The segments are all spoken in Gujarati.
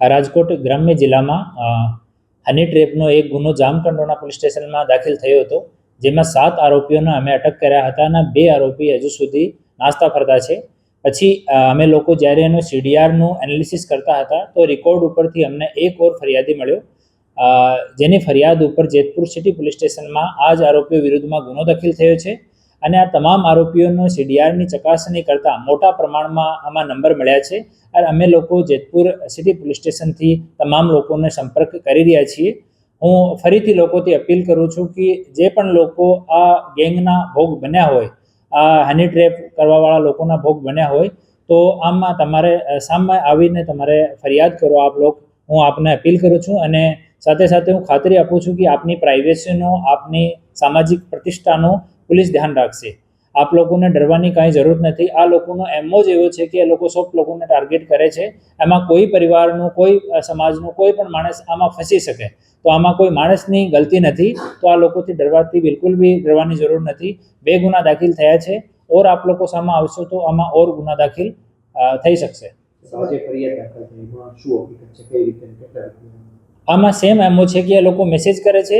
રાજકોટ ગ્રામ્ય જિલ્લામાં હની ટ્રેપનો એક ગુનો જામકંડોરણા પોલીસ સ્ટેશનમાં દાખલ થયો હતો, જેમાં 7 આરોપીઓને અમે અટક કર્યા હતા અને 2 આરોપી હજુ સુધી નાસ્તા ફરતા છે. પછી અમે લોકો જ્યારે એનું CDRનું એનાલિસિસ કરતા હતા તો રેકોર્ડ ઉપરથી અમને એક ઓર ફરિયાદી મળ્યો, જેની ફરિયાદ ઉપર જેતપુર સિટી પોલીસ સ્ટેશનમાં આ જ આરોપીઓ વિરુદ્ધમાં ગુનો દાખલ થયો છે. અને આ તમામ આરોપીઓનો CDRની ચકાસણી કરતાં મોટા પ્રમાણમાં આમાં નંબર મળ્યા છે. અને અમે લોકો જેતપુર સિટી પોલીસ સ્ટેશનથી તમામ લોકોને સંપર્ક કરી રહ્યા છીએ. હું ફરીથી લોકોથી અપીલ કરું છું કે જે પણ લોકો આ ગેંગના ભોગ બન્યા હોય, આ હની ટ્રેપ કરવાવાળા લોકોના ભોગ બન્યા હોય, તો આમાં તમારે સામે આવીને તમારે ફરિયાદ કરો આપ લોકો. હું આપને અપીલ કરું છું અને સાથે સાથે હું ખાતરી આપું છું કે આપની પ્રાઇવેસીનો, આપની સામાજિક પ્રતિષ્ઠાનો પોલીસ ધ્યાન રાખશે. આપ લોકોને ડરવાની કાંઈ જરૂર નથી. આ લોકોનો એમો જ એવો છે કે એ લોકો સૌ લોકોને ટાર્ગેટ કરે છે. એમાં કોઈ પરિવારનું, કોઈ સમાજનું કોઈ પણ માણસ આમાં ફસી શકે. તો આમાં કોઈ માણસની ગલતી નથી. તો આ લોકોથી ડરવાથી બિલકુલ બી ડરવાની જરૂર નથી. 2 ગુના દાખલ થયા છે. ઓર આપ લોકો સામે આવશો તો આમાં ઓર ગુના દાખલ થઈ શકશે. આમાં સેમ એમો છે કે એ લોકો મેસેજ કરે છે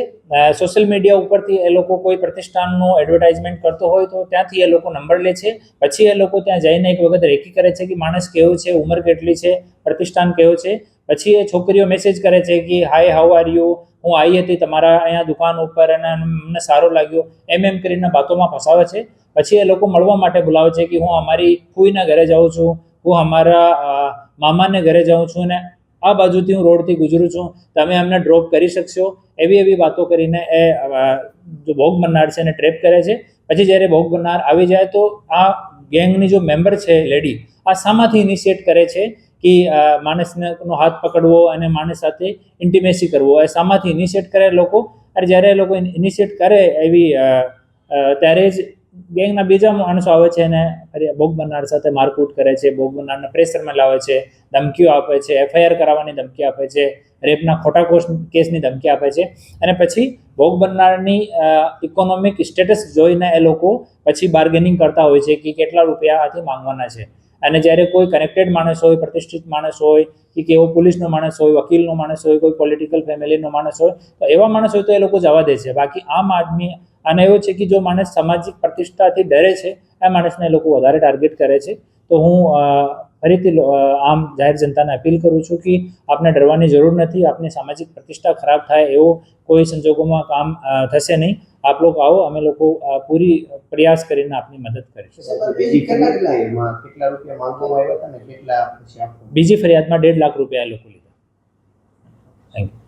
સોશિયલ મીડિયા ઉપરથી. એ લોકો કોઈ પ્રતિષ્ઠાનનું એડવર્ટાઇઝમેન્ટ કરતો હોય તો ત્યાંથી એ લોકો નંબર લે છે. પછી એ લોકો ત્યાં જઈને એક વખત રેકી કરે છે કે માણસ કેવો છે, ઉંમર કેટલી છે, પ્રતિષ્ઠાન કેવો છે. પછી એ છોકરીઓ મેસેજ કરે છે કે હાય, હાઉ આર યુ, હું આવી હતી તમારા અહીંયા દુકાન ઉપર અને મને સારું લાગ્યું, એમ કરીને વાતોમાં ફસાવે છે. પછી એ લોકો મળવા માટે બોલાવે છે કે હું અમારી ફૂઈના ઘરે જાઉં છું, હું અમારા મામાને ઘરે જાઉં છું અને આ બાજુથી હું રોડથી ગુજરું છું, તમે અમને ડ્રોપ કરી શકશો, એવી વાતો કરીને એ જો ભોગ બનનાર છે એને ટ્રેપ કરે છે. પછી જ્યારે ભોગ બનનાર આવી જાય તો આ ગેંગની જો મેમ્બર છે લેડી, આ શામાંથી ઇનિશિએટ કરે છે કે માણસનો હાથ પકડવો અને માણસ સાથે ઇન્ટિમેસી કરવો, એ શામાંથી ઇનિશિએટ કરે લોકો. અને જ્યારે એ લોકો ઇનિશિએટ કરે એવી ત્યારે જ ગેંગના બીજા માણસો આવે છે અને ભોગ બનનાર સાથે મારકૂટ કરે છે, ભોગ બનનારને પ્રેશરમાં લાવે છે, ધમકીઓ આપે છે, FIR કરાવવાની ધમકી આપે છે, રેપના ખોટા કેસની ધમકી આપે છે. અને પછી ભોગ બનનારની ઇકોનોમિક સ્ટેટસ જોઈને એ લોકો પછી બાર્ગેનિંગ કરતા હોય છે કે કેટલા રૂપિયા આથી માંગવાના છે. અને જ્યારે કોઈ કનેક્ટેડ માણસ હોય, પ્રતિષ્ઠિત માણસ હોય, કે કેવો પોલીસનો માણસ હોય, વકીલનો માણસ હોય, કોઈ પોલિટિકલ ફેમિલીનો માણસ હોય, તો એવા માણસ હોય તો એ લોકો જવા દે છે. બાકી આમ આદમી અને એવો છે કે જો માણસ સામાજિક પ્રતિષ્ઠાથી ડરે છે, આ માણસને એ લોકો વધારે ટાર્ગેટ કરે છે. તો હું ફરીથી આમ જાહેર જનતાને અપીલ કરું છું કે આપને ડરવાની જરૂર નથી. આપની સામાજિક પ્રતિષ્ઠા ખરાબ થાય એવો કોઈ સંજોગોમાં કામ થશે નહીં. આપ લોકો આવો, અમે લોકો પૂરી પ્રયાસ કરીને આપની મદદ કરીશું. બીજી ફરિયાદમાં 1.5 લાખ રૂપિયા એ લોકો લીધા. Thank you.